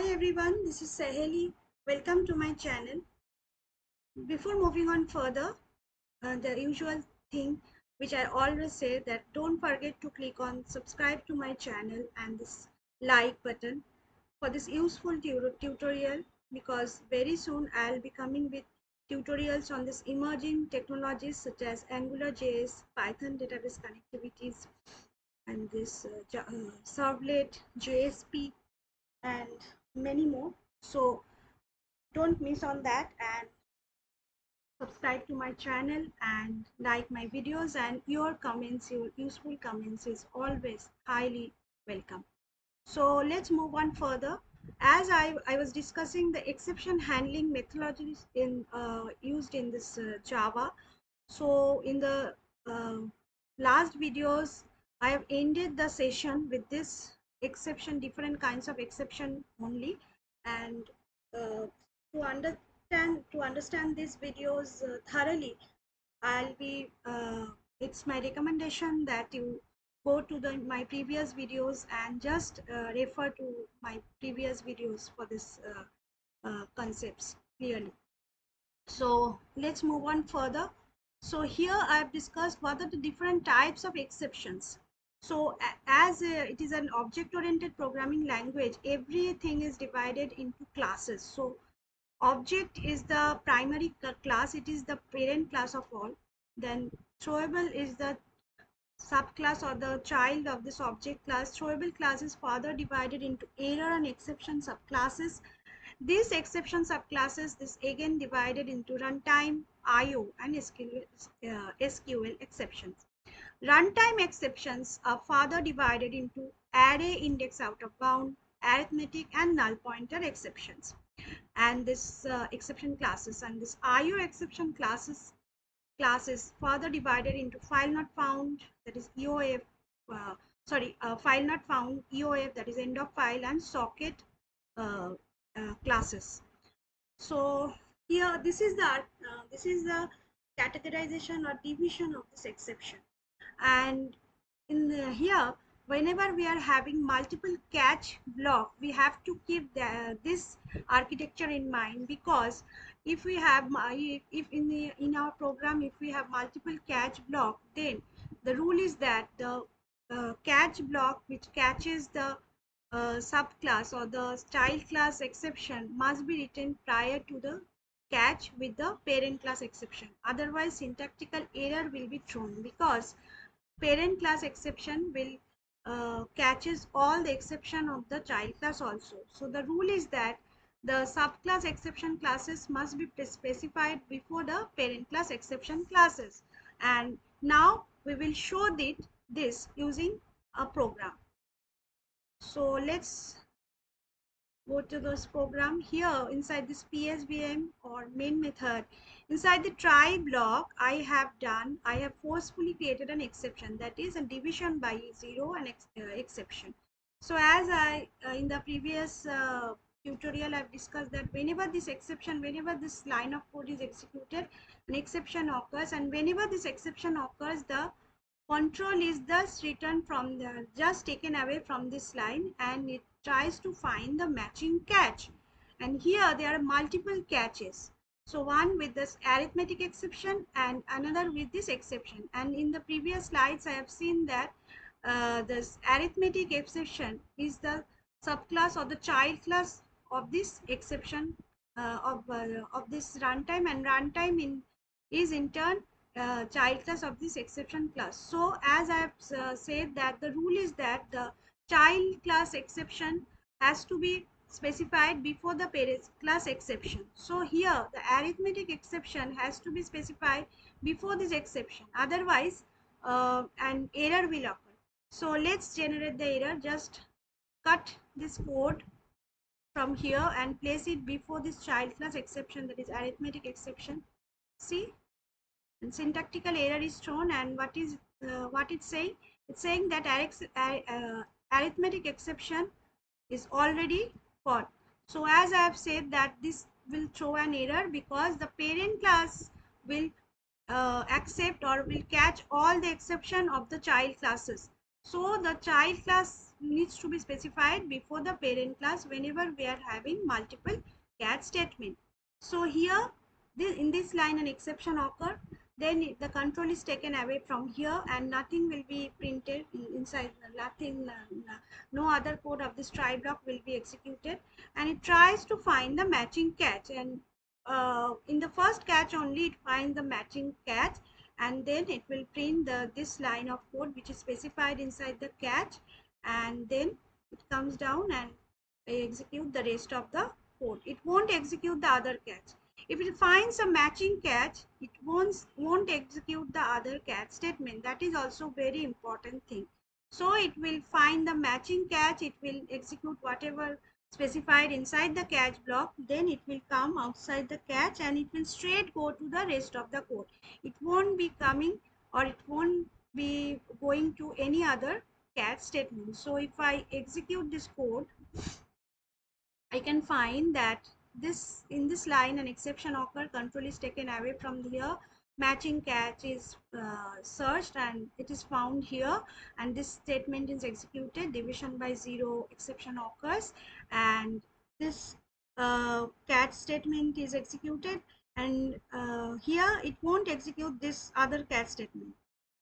Hi everyone, this is Saheli. Welcome to my channel. Before moving on further, the usual thing which I always say that don't forget to click on subscribe to my channel and this like button for this useful tutorial, because very soon I'll be coming with tutorials on this emerging technologies such as AngularJS, Python database connectivities, and this Servlet, JSP, and many more. So don't miss on that, and subscribe to my channel and like my videos, and your comments, your useful comments is always highly welcome. So let's move on further. As I was discussing the exception handling methodologies used in this Java. So in the uh, last videos I have ended the session with this exception, different kinds of exception only. And to understand these videos thoroughly, I'll be it's my recommendation that you go to my previous videos and just refer to my previous videos for this concepts clearly. So let's move on further. So here I have discussed what are the different types of exceptions. So as it is an object oriented programming language, everything is divided into classes. So object is the primary class, it is the parent class of all. Then throwable is the subclass or the child of this object class. Throwable class is further divided into error and exception subclasses. These exception subclasses this again divided into runtime, IO, and SQL exceptions. Runtime exceptions are further divided into array index out of bound, arithmetic, and null pointer exceptions. And this exception classes, and this IO exception classes further divided into file not found, that is EOF, file not found, EOF, that is end of file, and socket uh, classes. So here this is the categorization or division of this exception. And here, whenever we are having multiple catch block, we have to keep this architecture in mind, because if we have if in our program, if we have multiple catch block, then the rule is that the catch block which catches the subclass or the child class exception must be written prior to the catch with the parent class exception. Otherwise syntactical error will be thrown, because parent class exception will catches all the exception of the child class also. So the rule is that the subclass exception classes must be specified before the parent class exception classes. And now we will show this using a program. So let's go to this program. Here inside this PSVM or main method, inside the try block, I have forcefully created an exception, that is a division by zero and exception. So as I in the previous tutorial I've discussed that whenever this line of code is executed, an exception occurs, and whenever this exception occurs, the control is thus written from the just taken away from this line, and it tries to find the matching catch. And here there are multiple catches, so one with this arithmetic exception and another with this exception. And in the previous slides I have seen that this arithmetic exception is the subclass or the child class of this exception of this runtime, and runtime is in turn child class of this exception class. So as I have said that the rule is that the child class exception has to be specified before the parent class exception. So here the arithmetic exception has to be specified before this exception, otherwise an error will occur. So let's generate the error. Just cut this code from here and place it before this child class exception, that is arithmetic exception. See, and syntactical error is shown, and what it's saying, it's saying that arithmetic exception is already caught. So as I have said that this will throw an error, because the parent class will accept or will catch all the exception of the child classes. So the child class needs to be specified before the parent class whenever we are having multiple catch statement. So here in this line an exception occur, then the control is taken away from here and nothing will be printed inside, nothing, no other code of this try block will be executed, and it tries to find the matching catch, and in the first catch only it finds the matching catch, and then it will print this line of code which is specified inside the catch, and then it comes down and execute the rest of the code. It won't execute the other catch. If it finds a matching catch, it won't execute the other catch statement. That is also very important thing. So it will find the matching catch, it will execute whatever specified inside the catch block, then it will come outside the catch and it will straight go to the rest of the code. It won't be coming, or it won't be going to any other catch statement. So if I execute this code, I can find that this in this line an exception occur, control is taken away from here, matching catch is searched and it is found here, and this statement is executed, division by 0 exception occurs, and this catch statement is executed, and here it won't execute this other catch statement.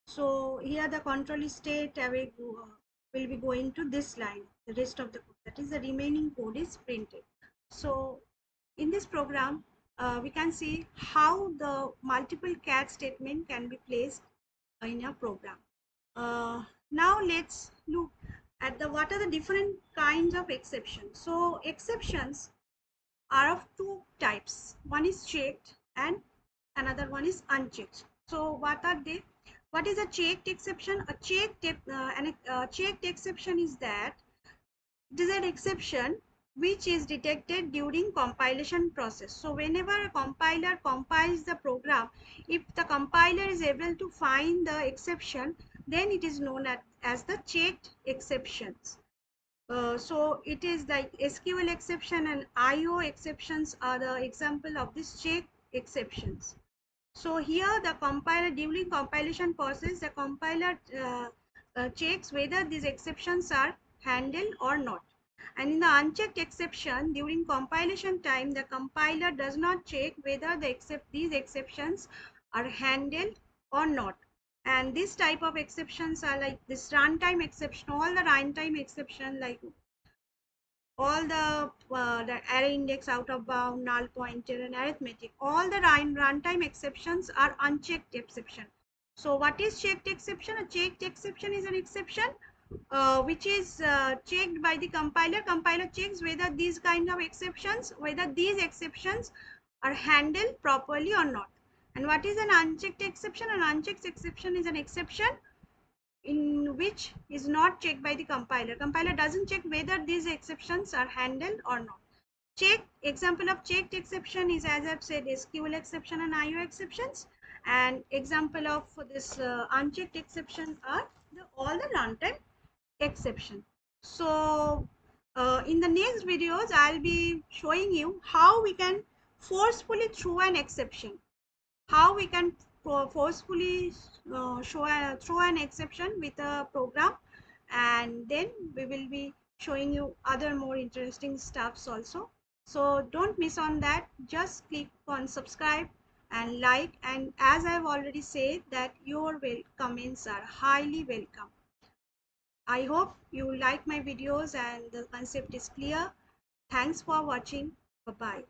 So here the control is state away will be going to this line, the rest of the code, that is the remaining code is printed. So in this program, we can see how the multiple catch statement can be placed in a program. Now let's look at the what are the different kinds of exceptions. So exceptions are of two types. One is checked and another one is unchecked. So what are they? What is a checked exception? A checked exception is that it is an exception which is detected during compilation process. So whenever a compiler compiles the program, if the compiler is able to find the exception, then it is known as the checked exceptions. So it is like SQL exception and IO exceptions are the example of this check exceptions. So here the compiler, during compilation process, the compiler checks whether these exceptions are handled or not. And in the unchecked exception, during compilation time, the compiler does not check whether these exceptions are handled or not. And this type of exceptions are like this runtime exception, all the runtime exception, like all the array index, out of bound, null pointer, and arithmetic, all the runtime exceptions are unchecked exception. So what is checked exception? A checked exception is an exception which is checked by the compiler. Compiler checks whether these kind of exceptions, whether these exceptions are handled properly or not. And what is an unchecked exception? An unchecked exception is an exception in which is not checked by the compiler. Compiler doesn't check whether these exceptions are handled or not. Check example of checked exception is, as I've said, SQL exception and IO exceptions. And example of this unchecked exception are all the runtime exception. So in the next videos, I'll be showing you how we can forcefully throw an exception, how we can forcefully throw an exception with a program, and then we will be showing you other more interesting stuffs also. So don't miss on that, just click on subscribe and like, and as I've already said that your comments are highly welcome. I hope you like my videos and the concept is clear. Thanks for watching. Bye bye.